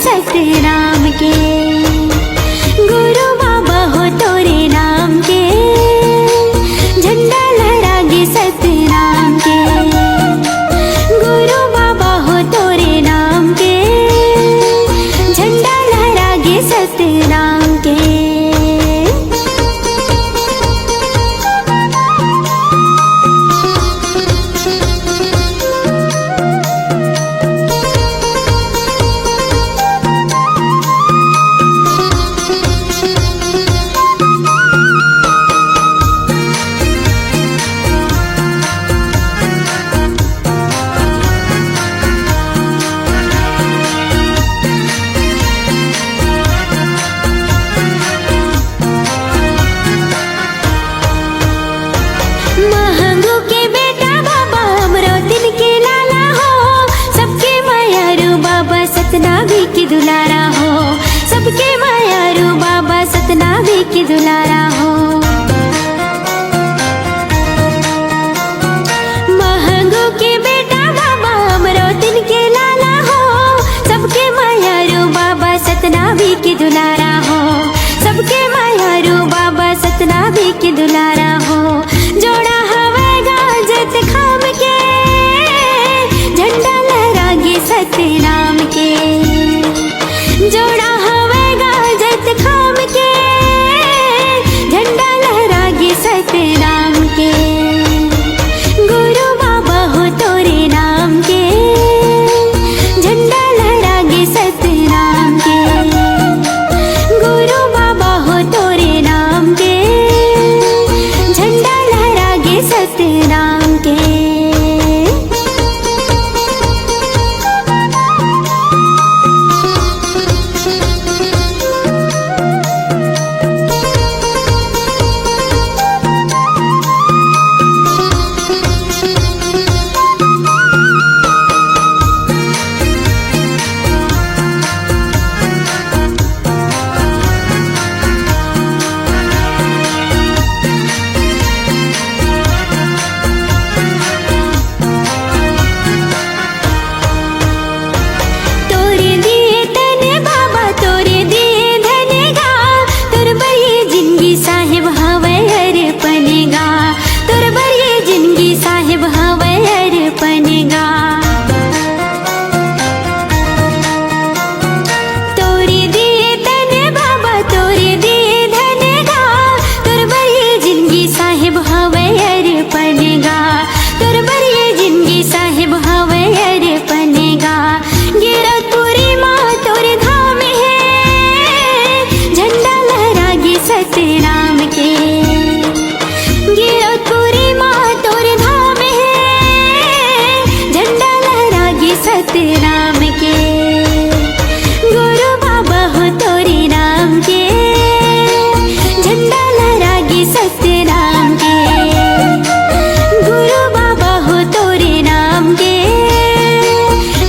सतराम के। गुरु बाबा हो तोरे नाम के, झंडा लहरागे सतराम के। गुरु बाबा हो तोरे नाम के, झंडा लहरागे सतराम के। महंगू के बेटा बाबा अमरोतिन के लाला हो, सबके मायारू बाबा सतनामी के दुलारा हो। सबके मायारू बाबा सतनामी के दुलारा हो। महंगू के बेटा बाबा अमरोतिन के लाला हो, सबके मायारू बाबा सतनामी के दुलारा हो। सबके मायारू बाबा सतनामी के दुलारा हो। जोड़ा हवेगा जत खाम के, झंडा लहरागे सतराम के। जोड़ा हवेगा जत खाम के, झंडा लहरागे सतराम के। गुरु बाबा हो तोरे नाम के, झंडा लहरागे सतराम के। गुरु बाबा हो तोरे नाम के, झंडा लहरागे सतराम के। तोरे दिए तने बाबा तोरे दिए धनेगा, तोर बरिए जिंदगी साहिब हवे अर्पणेगा। तोर बरिए जिंदगी साहिब हवे अर्पणेगा। तोरे दिए तने बाबा तोरे दिए धनेगा, तोर बरिए जिंदगी साहिब हवे अर्पणेगा। तोर बरिए जिंदगी साहिब हवे अर्पणेगा। गिरतपुरी माँ तोरे धाम है, झंडा लहरागे सतराम के। गिरतपुरी माँ तोरे धाम है, झंडा लहरागे सतराम के। गुरु बाबा हो तोरे नाम के, झंडा लहरागे सतराम के। गुरु बाबा हो तोरे नाम के,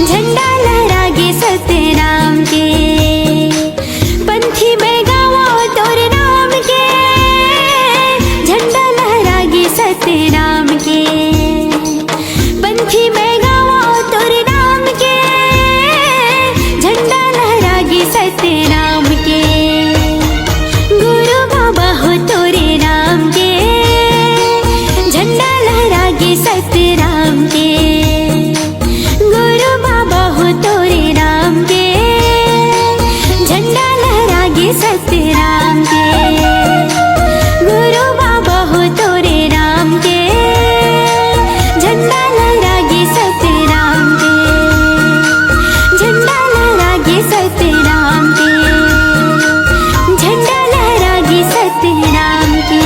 झंडा लहरागे सतराम के। पंथी में गावो तोरे नाम के, झंडा लहरागे सतराम के। पंथी में गावो तोरे नाम के, झंडा लहरागे सतराम के। गुरु बाबा हो तोरे नाम के, झंडा लहरागे सतराम के। गुरु बाबा हो तोरे नाम के, झंडा लहरागे सतराम के। गुरु बाबा हो तोरे नाम के, झंडा लहरागे सतराम के। झंडा लहरागे सतराम के, झंडा लहरागे सतराम के।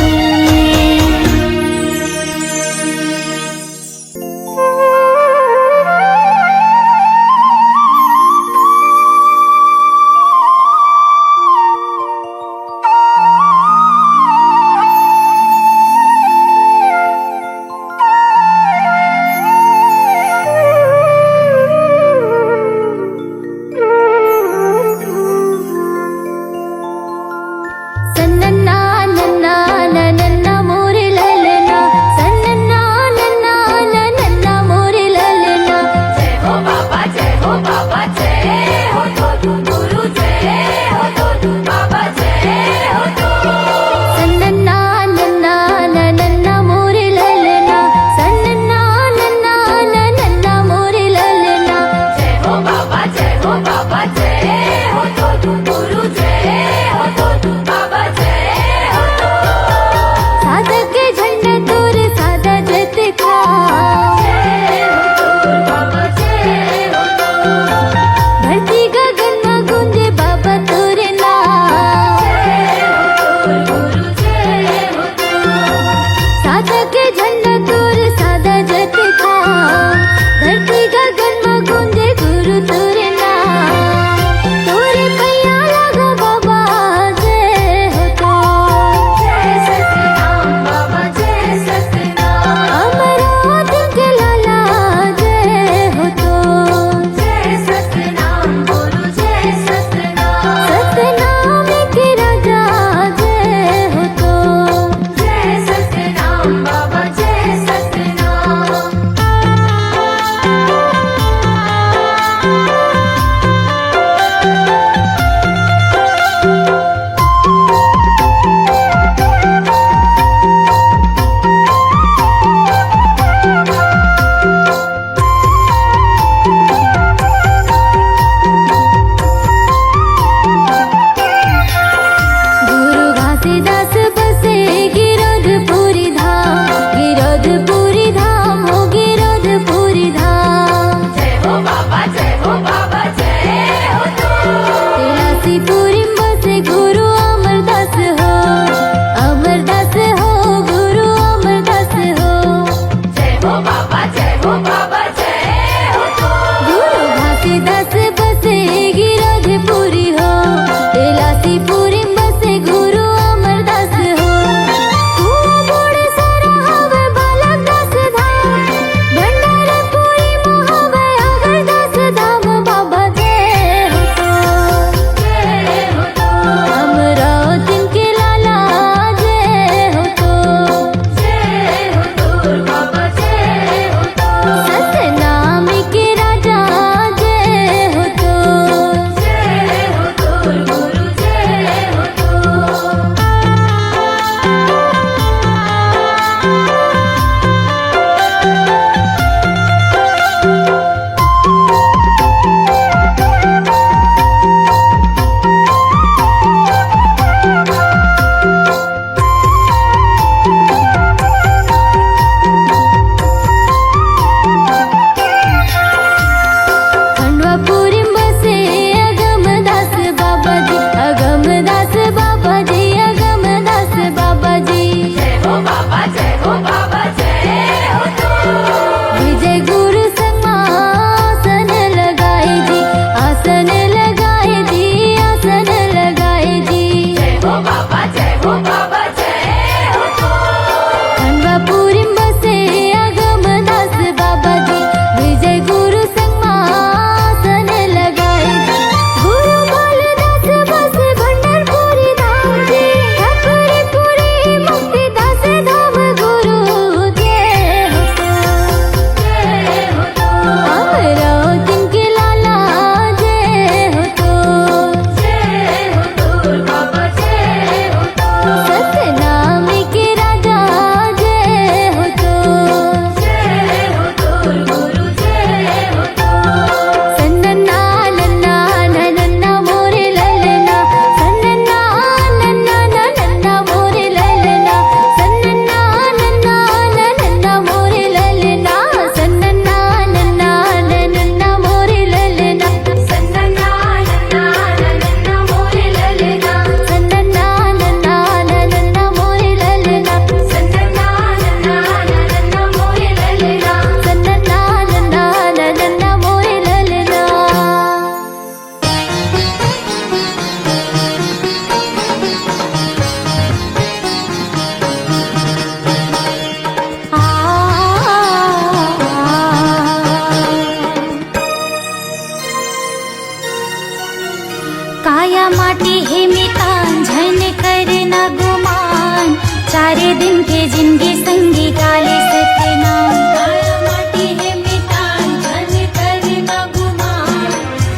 काया माटी हे मितान झन करना गुमान, 4 दिन के जिंदगी संगी गाले सतनाम। काया माटी हे मितान झन करना गुमान,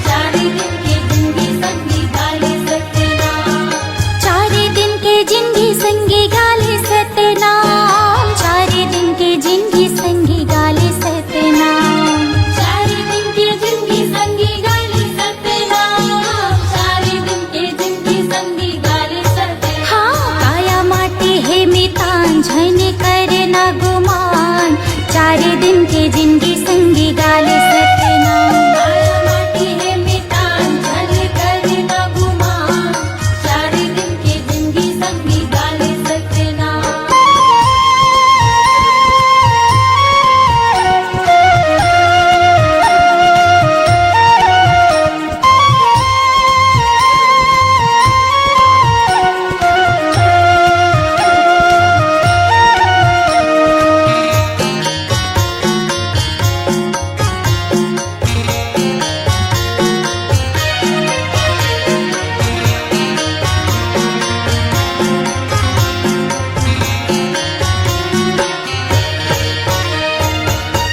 4 दिन के जिंदगी संगी गाले सतनाम। 4 दिन के जिंदगी संगी गाले सतनाम, 4 दिन के जिंदगी संगी गाले सतनाम। 4 दिन के जिंदगी संगी गाले सतनाम, 4 दिन के जिंदगी संगी गाले सतनाम। हाँ काया माटी हे मितान झन करना गुमान, 4 दिन के जिंदगी संगी गाले सतनाम। काया माटी हे मितान झन करना गुमान, 4 दिन के जिंदगी संगी गाले सतनाम।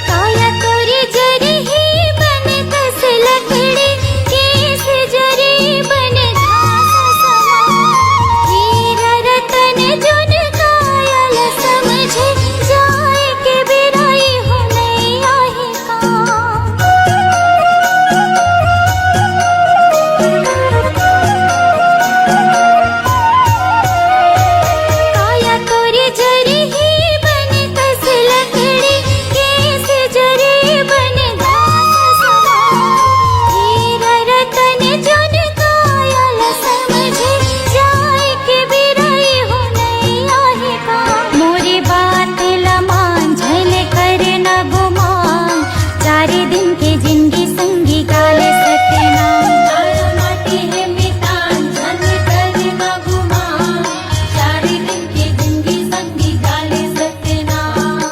काया तोरी जरी ही बन कस लकड़ी, केस जरी बन घास समान। हीरा रतन जुन कायल समझे, जाए के बिराई हो नहीं आही काम। काया तोरी जरी ही बन कस लकड़ी, केस जरी बन घास समान। हीरा रतन जुन कायल समझे, जाए के बिराई हो नहीं आही काम। मोरी बात लमान झल करना गुमान, 4 दिन के जिंदगी संगी गाले सतनाम। काया माटी हे मितान झन करना गुमान, 4 दिन के जिंदगी संगी गाले सतनाम।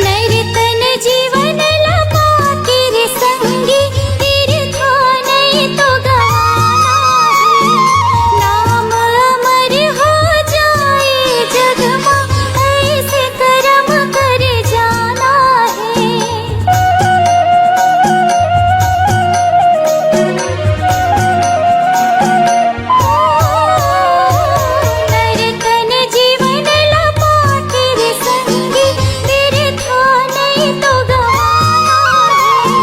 नैरतन जीवन लपा तेरे संगी, तीर्था नहीं तो गवाना है। नाम अमर हो जाए जग में, ऐसे कर्म कर जाना है। नैरतन जीवन लपा तेरे संगी, तीर्था नहीं तो गवाना है।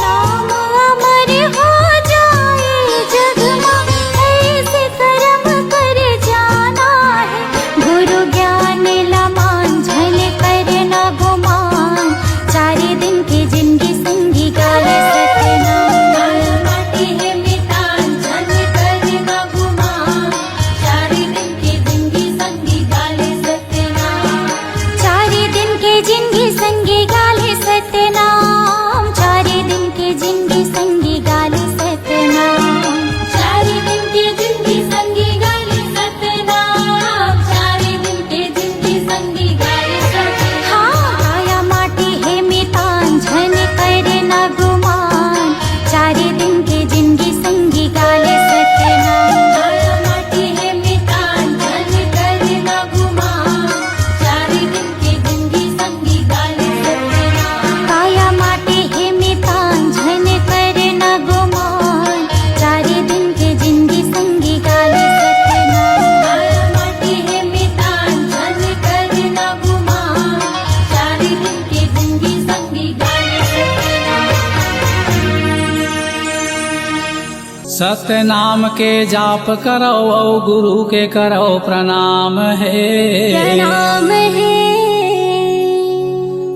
नाम अमर हो जाए जग में, ऐसे कर्म कर जाना है। गुरु ज्ञान लमान झल करना गुमान, 4 दिन के जिंदगी संगी गाले सतनाम। काया माटी हे मितान झन करना गुमान, 4 दिन के जिंदगी संगी गाले सतनाम। 4 दिन के जिंदगी संगी गाले सतनाम, 4 दिन के जिंदगी संगी गाले सतनाम। 4 दिन के जिंदगी संगी गाले सतनाम, 4 दिन के जिंदगी संगी गाले सतनाम। हाँ काया माटी हे मितान झन करना गुमान, 4 दिन के जिंदगी संगी गाले सतनाम। काया माटी हे मितान झन करना गुमान, 4 दिन के जिंदगी संगी गाले सतनाम। काया माटी हे मितान झन करना गुमान, 4 दिन के जिंदगी संगी गाले सतनाम। काया माटी हे मितान झन करना गुमान, 4 दिन के जिंदगी संगी गाले सतनाम। सतनाम के जाप करो औ गुरु के करो प्रणाम है। प्रणाम है।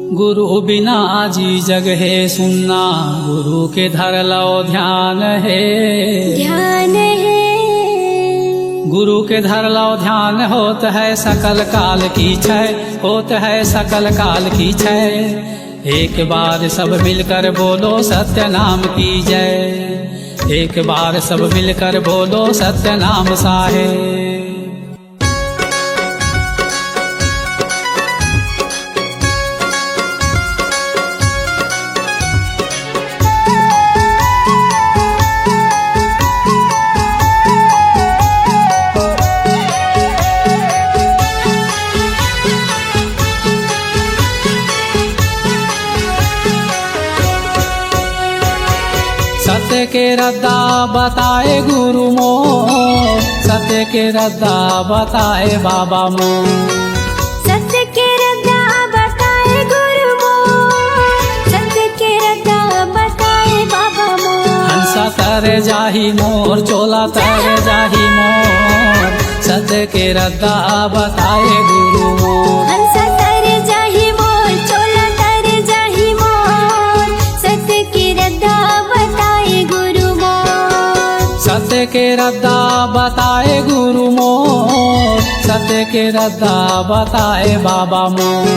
गुरु बिना जी जग है सुनना, गुरु के धर लो ध्यान है। ध्यान है गुरु के धर लो ध्यान, होत है सकल काल की छय, होत है सकल काल की छय। एक बार सब मिलकर बोलो सत्य नाम की जय, एक बार सब मिलकर बोलो सत्य नाम साहेब। सत्य के रद्दा बताए गुरु मोर, सत्य के रद्दा बताए बाबा मोर। सत्य के रद्दा बताए गुरु मोर, सत्य के रद्दा बताए बाबा मोर। हंसा तर जाही मोर, चोला तर जाही मोर, सत्य के रद्दा बताए गुरु मोर। हंसा तर जाही मोर, चोला तर जाही मोर, सत्य के रद्दा बताए गुरु मोर। सत्य के रद्दा बताए गुरु मोर, सत्य के रद्दा बताए बाबा मोर।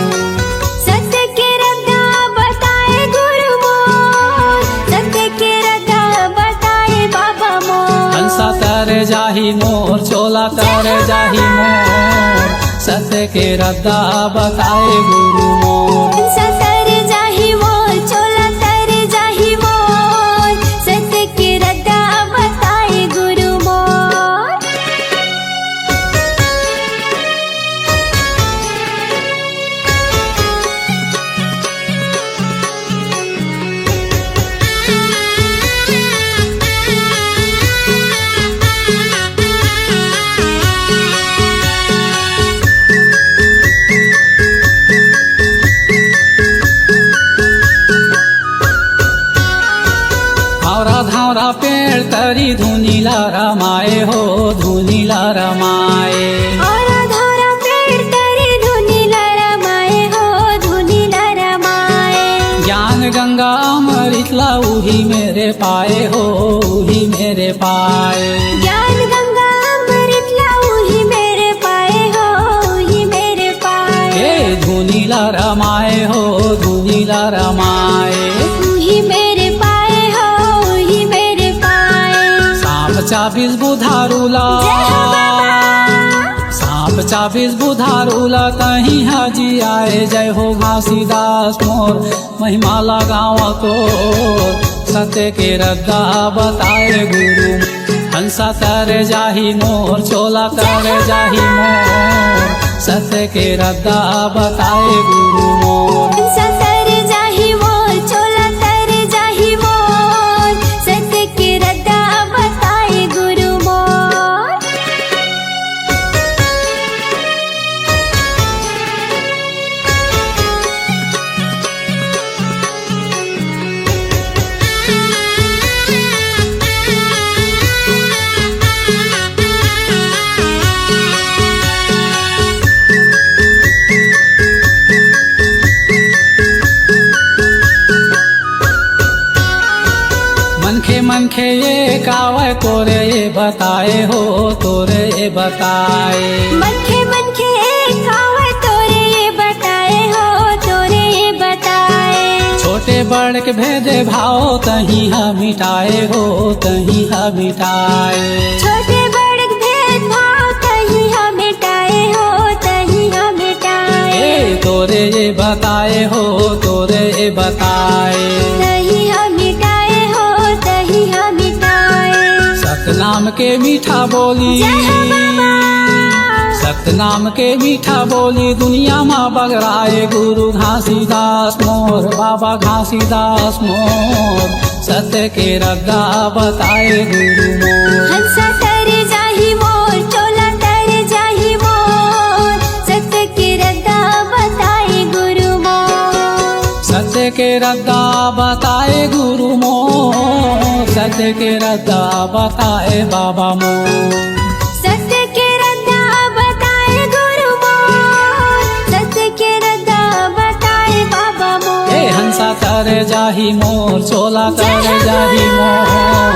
सत्य के रद्दा बताए गुरु मोर, सत्य के रद्दा बताए बाबा मोर। हंसा तर जाही मोर, चोला तर जाही मोर, सत्य के रद्दा बताए गुरु मोर। हंसा तर जाही मोर, चोला तर जाही मोर, सत्य के रद्दा बताए गुरु मोर। धावरा धावरा पेड़ तरी धुनीला रमाए हो, धुनीला रमाए। और धारा पेड़ तरी धुनीला रमाए हो, धुनीला रमाए। ज्ञान गंगा अमृतला उही मेरे पाए हो, उही मेरे पाए। ज्ञान गंगा अमृत लाऊही मेरे पाए हो, ही मेरे पाए। हे धुनीला रमाए हो, धुनीला रमाए। ही मेरे पाए हो, ही मेरे पाए। सांप चाबीस बुधारूला, जय हो बाबा। सांप चाबीस बुधारूला, कहीं हाजी आए। जय हो घासीदास मोर, महिमा लगावा तो सत्य के रद्दा बताए गुरु। हंसा तर जाही मोर, चोला तर जाही मोर, सत्य के रद्दा बताए गुरु मोर। हंसा तर जाही मोर, चोला तर जाही मोर, सत्य के रद्दा बताए गुरु मोर। मनखे ये कावे तोरे ये बताए हो, तोरे ये बताए। मनखे मनखे खावे तोरे ये बताए हो, तोरे ये बताए। छोटे बड़ के भेदे भाव तहीं हा मिटाए हो, तहीं हा मिटाए। छोटे बड़ भेदभाव तहीं हम मिटाए हो, तहीं हम मिटाए। ए तोरे ये बताए हो, तोरे ये बताए। तहीं हम मिटाए हो, तहीं हम मिटाए। सतनाम के मीठा बोली, जय हो बाबा। सतनाम के मीठा बोली, दुनिया माँ बगराए गुरु घासीदास मोर, बाबा घासीदास मोर, सत्य के रद्दा बताए गुरु मोर। हंसा तर जाही मोर, चोला तर जाही मोर, सत्य के रद्दा बताए गुरु मोर। सत्य के रद्दा बताए गुरु मोर, सत्य के रद्दा बताए बाबा मोर। सत्य के रद्दा बताए गुरु मोर, सत्य के रद्दा बताए बाबा हंसा करे जाही मोर चोला करे जाही मोर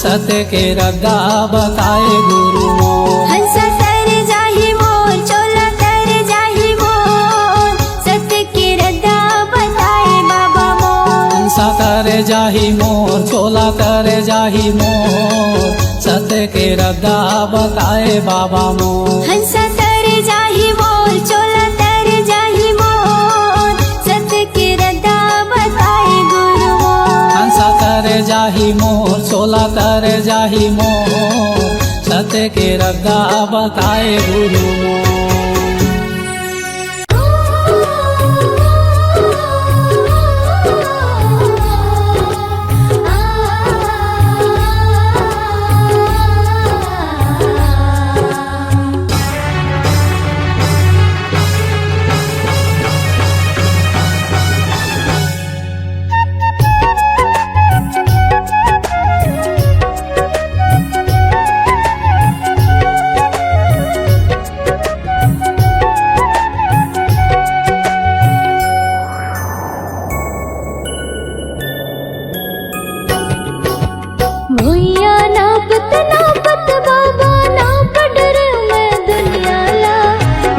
सत्य के रद्दा बताए गुरु मोर हंसा तर जाही मोर चोला तर जाही मोर सत्य के रद्दा बताए बाबा मोर हंसा करे जाही मोर चोला करे जाही मोर सत्य के रद्दा बताए बाबा मोर हंसा तर जाही मोर चोला तर जाही मोर सत्य के रद्दा बताए गुरु मोर हंसा करे जाही मोर चोला करे जाही मोर सत्य के रद्दा बताए गुरु मोर भैया नापत नापत बाबा नाप डर मैं दुनिया ला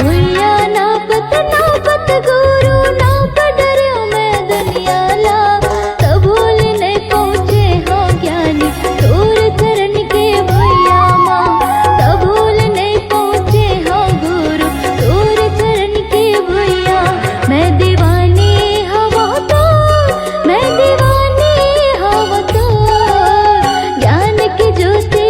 भैया नापत नापत गुरु नाप डर मैं दुनिया ला कबूल नहीं पहुँचे हाँ ज्ञानी दूर चरण के भैया माँ कबूल नहीं पहुँचे हाँ गुरु दूर चरण के भैया मैं दीवानी हवा तो मैं दीवानी हवा तो ज्ञान की ज्योति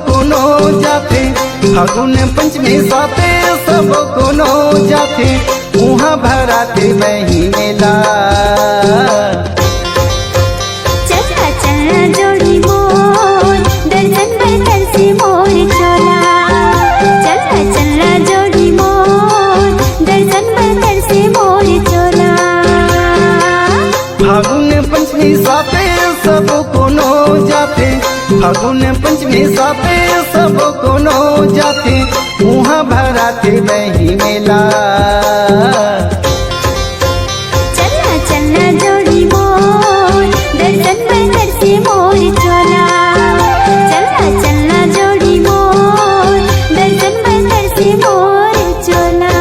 कोनो जाते, फागुन पंचमी साथे सब कोनो जाते, उहाँ भराते बही मेला। चला चला जोड़ी मोर दर्शन बदर से मोर चोला। चला चला जोड़ी मोर दर्शन बदर से मोर चोला। फागुन पंचमी साथे सब कोनो जाते, फागुन पंचमी साथे सब कोनो जाते, उहाँ भराते बही मेला। चला चला जोड़ी मोर दर्शन बदर से मोर चोला। चला चला जोड़ी मोर दर्शन बदर से मोर चोला।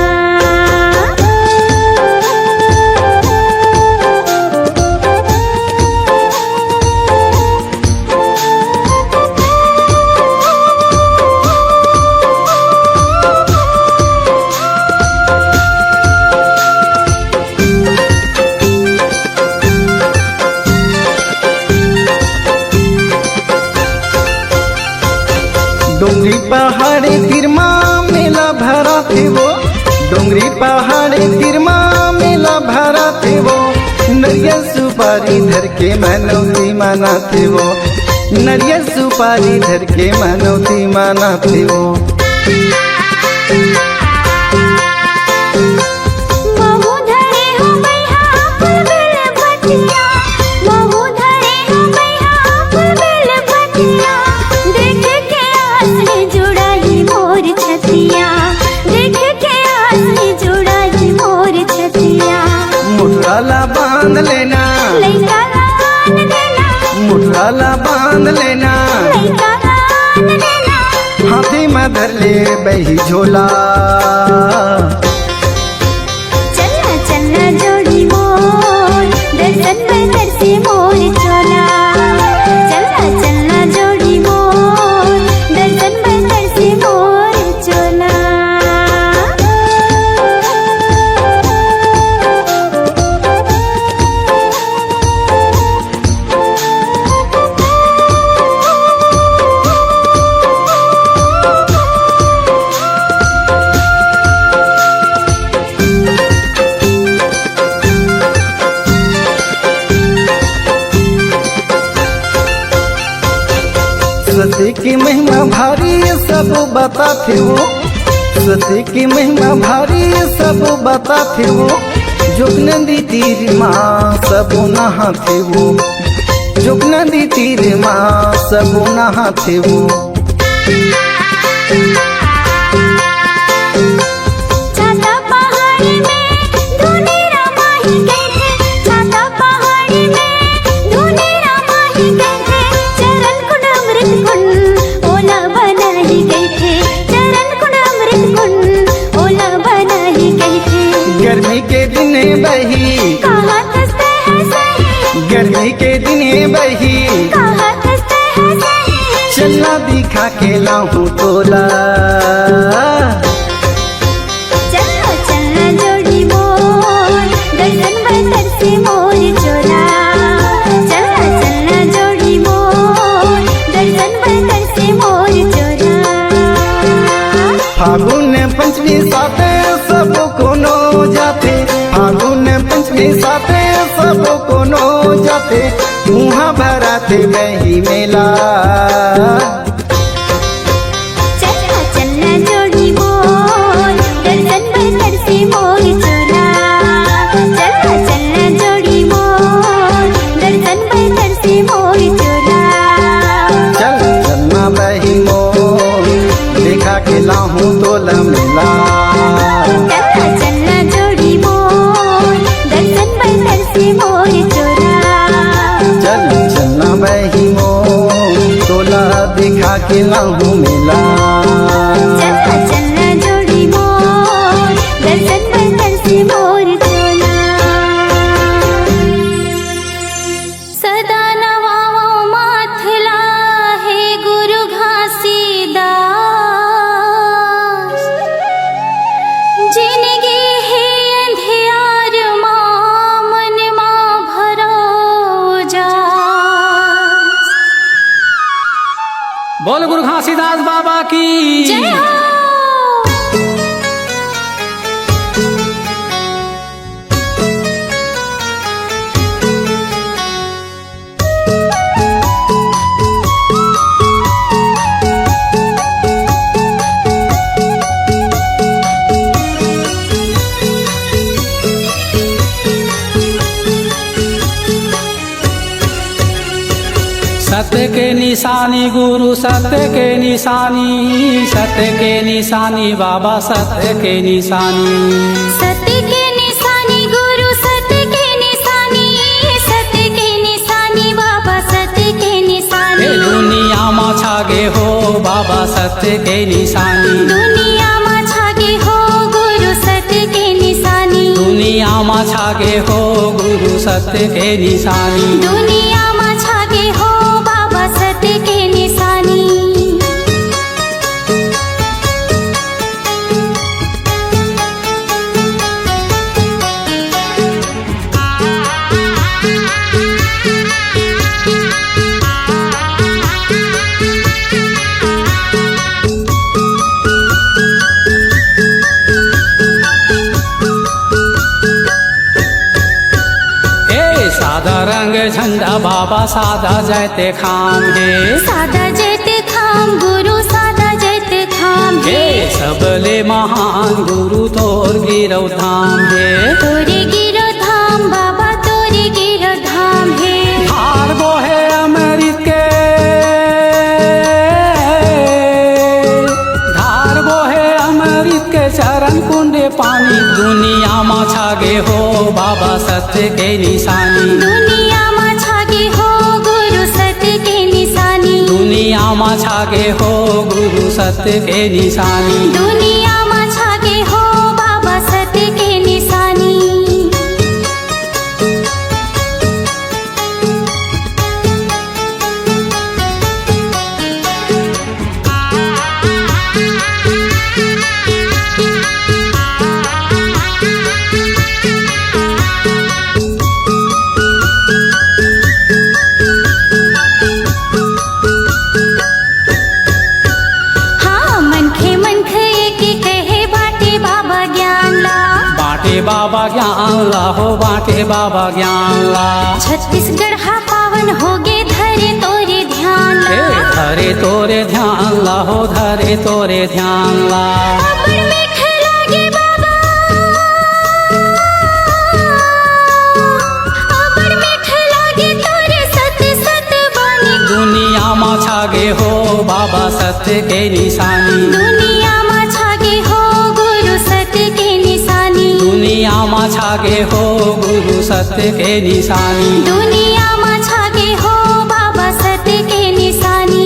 डोंगरी पहाड़ी तिरमा मेला भरा थे वो, डोंगरी पहाड़ी तिरमा मेला भरा थे वो, नरियल सुपारी धर के मनौती मनाते वो, नरियल सुपारी धर के मनौती मनाते वो। महू धरे हो मैया फूल बेल भटिया। महू धरे हो मैया फूल बेल भटिया। देख के आस में जुड़ाई मोर छतिया। देख के आस में जुड़ाई मोर छतिया। मुठराला बांध लेना, लइका लान देना। मुठराला बांध लेना, लइका लान देना। हाथी में धर ले बही झोला। चला चला जोड़ी मोर दर्शन बदर से मोर चोला। चला चला जोड़ी मोर दर्शन बदर से मोर चोला। सती की महिमा भारी सब बताते वो, सती की महिमा भारी सब बताते वो, जोग नदी तीर माँ सब नहाते वो, जोग नदी तीर माँ सब नहाते वो। छाता पहाड़ी में धूनी रमाही गए थे। छाता पहाड़ी में धूनी रमाही गए थे। चरण कुंड अमृत कुंड ओला बनाही गए थे। चरण कुंड अमृत कुंड ओला बनाही गए थे। गर्मी के दिन बही, कहाँ खस्ते है सही। गर्मी के दिन बही, कहाँ खस्ते है सही। चलना दिखा के लाहूं तोला। चला चला जोड़ी मोर दर्शन बदर से मोर चोला। चला चला जोड़ी मोर दर्शन बदर से मोर चोला। फागुन पंचमी साथे सब कोनो जाते, फागुन पंचमी साथे सब कोनो जाते, उहाँ भराते बही मेला। चला चला जोड़ी मोर दर्शन बदर से मोर चोला। चला चला जोड़ी मोर दर्शन बदर से मोर चोला। चल चलना बही मोर देखा के लाहूं तोला मेला। चला चला जोड़ी मोर दर्शन बदर से मोर चोला। चल चलना बही मोर तोला दिखा के लाहूं मेला। चला चला जोड़ी मोर दर्शन बदर से मोर चोला। सदा नवाओ माथला है गुरु घासीदास। जिनगी है अंधियार माँ मन माँ भरो जा। बोल गुरु घासीदास रविदास बाबा की जय हो। सत्य के निशानी गुरु सत्य के निशानी, सत्य के निशानी बाबा सत्य के निशानी। सत्य के निशानी गुरु सत्य के निशानी, सत्य के निशानी बाबा सत्य के निशानी। दुनिया में छागे हो बाबा सत्य के निशानी, दुनिया में छागे हो गुरु सत्य के निशानी। दुनिया में छागे हो गुरु सत्य के निशानी। दुनिया में छागे हो बाबा सत्य के निशानी। सादा रंग झंडा बाबा सादा जयते खाम है, सादा जयते खाम गुरु सादा जयते खाम हे है। सबले महान गुरु तोर गिरव धाम है। तोरे गिरो धाम बाबा तोरे गिरो धाम है। धार गो है अमृत के, धार गो है अमृत के चरण कुंडे पानी। दुनिया में छागे हो बाबा सत्य के निशानी, दुनिया में छागे हो गुरु सत्य के निशानी। दुनिया में छागे हो गुरु सत्य के निशानी। दुनिया में छागे हो बाबा सत्य के निशानी। हाँ मनखे मनखे के कहे बाटे बाबा ज्ञान ला। बाटे बाबा ज्ञान ला हो बाटे बाबा ज्ञान ला। छत्तीसगढ़ हा पावन होगे धरे तोरे ध्यान हे ला। धरे तोरे ध्यान ला हो धरे तोरे ध्यान ला। अबड़ मीठ लागे बाबा, अबड़ मीठ लागे तोरे सत्य सत्य बानी। दुनिया में छागे हो बाबा सत्य के निशानी, दुनिया में छागे हो गुरु सत्य के निशानी। दुनिया में छागे हो गुरु सत्य के निशानी। दुनिया में छागे हो बाबा सत्य के निशानी।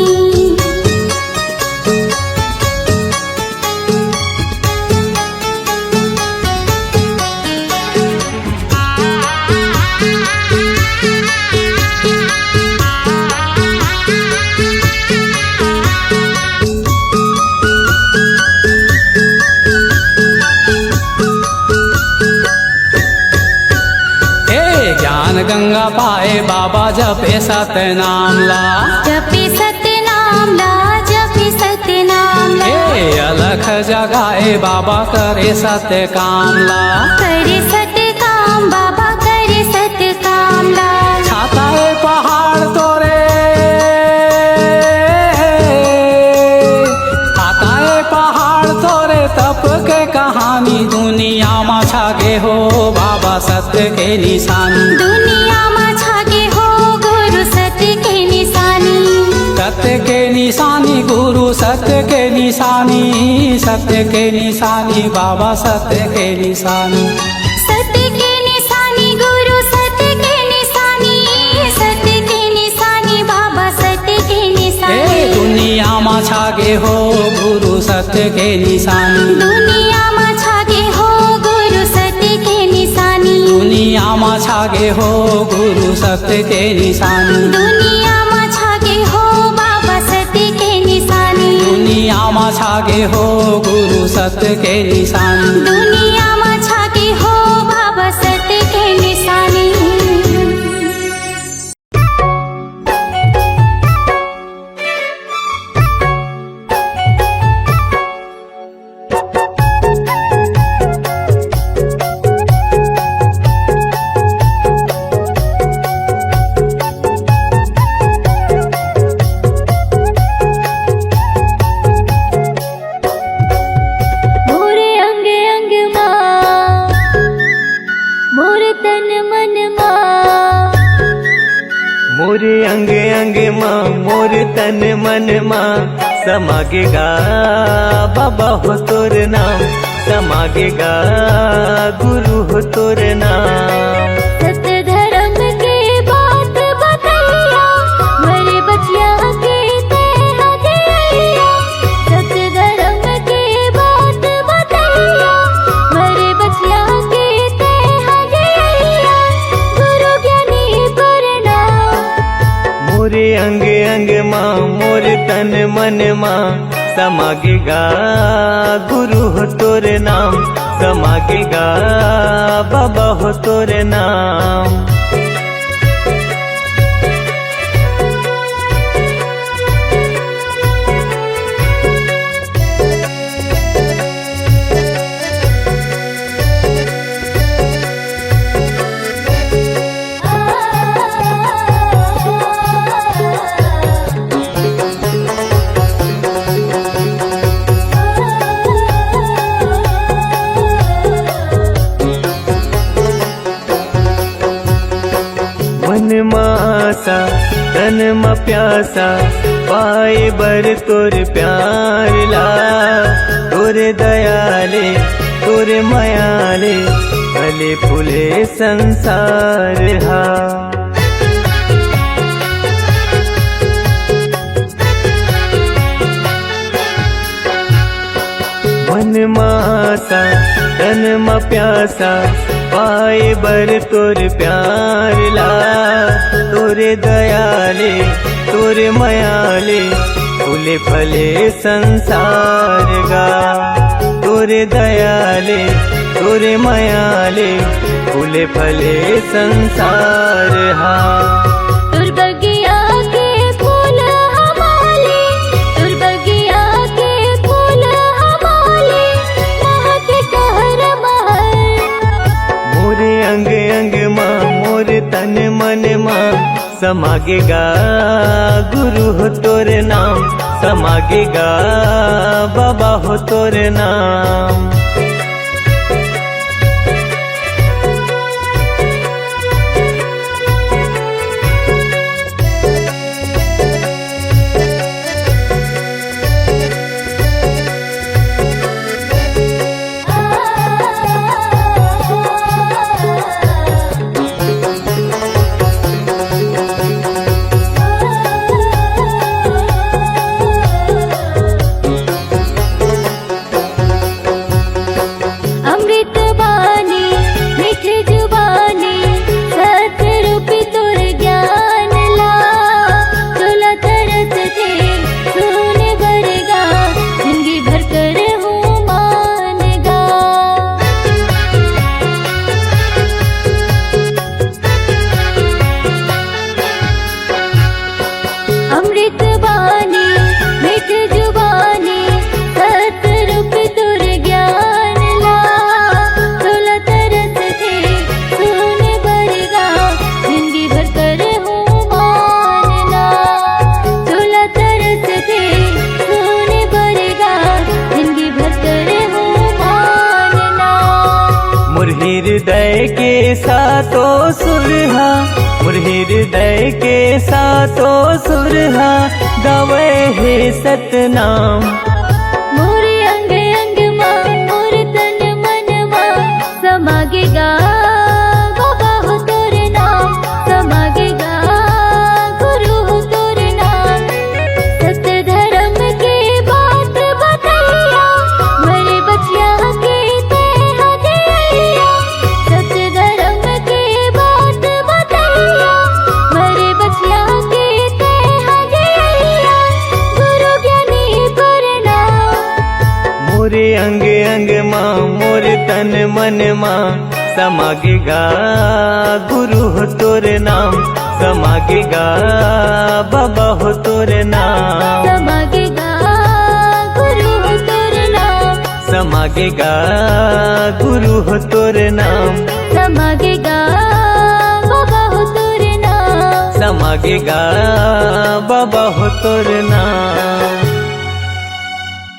हे ज्ञान गंगा पाए बाबा जपे सत्य नाम ला। जपे सत्य नाम ला, जपे सत्य नाम ला। हे अलख जगाए बाबा करे सत्य काम ला। करे सत्य काम बाबा करे सत्य काम ला। छाता है पहाड़ तोरे, छाता है पहाड़ तोरे तप के कहानी। दुनिया में छागे हो बाबा सत्य के निशानी, दुनिया में छागे हो गुरु सत्य के निशानी। सत्य के निशानी गुरु सत्य के निशानी, सत्य के निशानी बाबा सत्य के निशानी। सत्य के निशानी गुरु सत्य के निशानी, सत्य के निशानी बाबा सत्य के निशानी। दुनिया में छागे हो गुरु सत्य के निशानी, दुनिया में छागे हो गुरु सत्य के निशानी। दुनिया में छागे हो गुरु सत्य के निशानी। दुनिया में छागे हो बाबा सत्य के निशानी। दुनिया में छागे हो गुरु सत्य के निशानी। दुनिया में छागे हो बाबा सत्य के निशानी। मा समागेगा बाबा हो तोर नाम, समागेगा गुरु हो तोर नाम। सत्य धर्म के बात बतैया, मरे बचिया के ते हदिया। सत्य धर्म के बात बतैया, मरे बचिया के ते हदिया। गुरु ज्ञानी प्रणाम। मोरे अंग अंग माँ मोर तन मन माँ समागेगा गुरु हो तोर नाम, समागेगा बाबा हो तोर नाम। मन मासा तन म प्यासा, पाए बर तोर प्यार ला। तोरे दयाले तोरे मयाले, फले फूले संसार हा। मन मासा तन म प्यासा, पाए बर तोर प्यार ला। तोरे दयाले तोरे मयाले, फूले फले संसार गा। तोरे दयाले तोरे मयाले, फूले फले संसार हा। तुर बगिया के फूल हमारे, तुर बगिया के फूल हमारे, महक कहर महर। मोरे अंग अंग माँ मोरे तन मन माँ समागेगा गुरु हो तोर नाम, समागेगा बाबा हो तोर नाम। अमृत बानी मीठ जुबानी, सत्य रूपी तोर ज्ञान ला। चोला तरस थे सुने बरगा, जिंदगी भर कर हूँ मानगा। अमृत बानी मीठ जुबानी, सत्य रूपी तोर ज्ञान ला। चोला तरस थे सुने बरगा, जिंदगी भर कर हूँ मानना। चोला तरस थे सुने बरगा, जिंदगी भर कर हूँ मानना। मोर हृदय के सातो सुरहा, मोर हृदय के सातो सुरहा, गावे हे सतनाम। मोरे अंग अंग माँ मोर तन मन माँ समागेगा बाबा हो तोर नाम, समागेगा गुरु हो तोर नाम। सत्य धर्म के बात बतैया, मरे बचिया के ते हदिया। सत्य धर्म के बात बतैया, मरे बचिया के ते हदिया। गुरु ज्ञानी प्रणाम। मोरे अंग अंग माँ मोरे तन मन माँ समागेगा गुरु हो तोर नाम, समागेगा बाबा हो तोर नाम। समागेगा गुरु हो तोर नाम, समागेगा गुरु हो तोर नाम, समागेगा बाबा हो तोर नाम। समागेगा बाबा हो तोर नाम।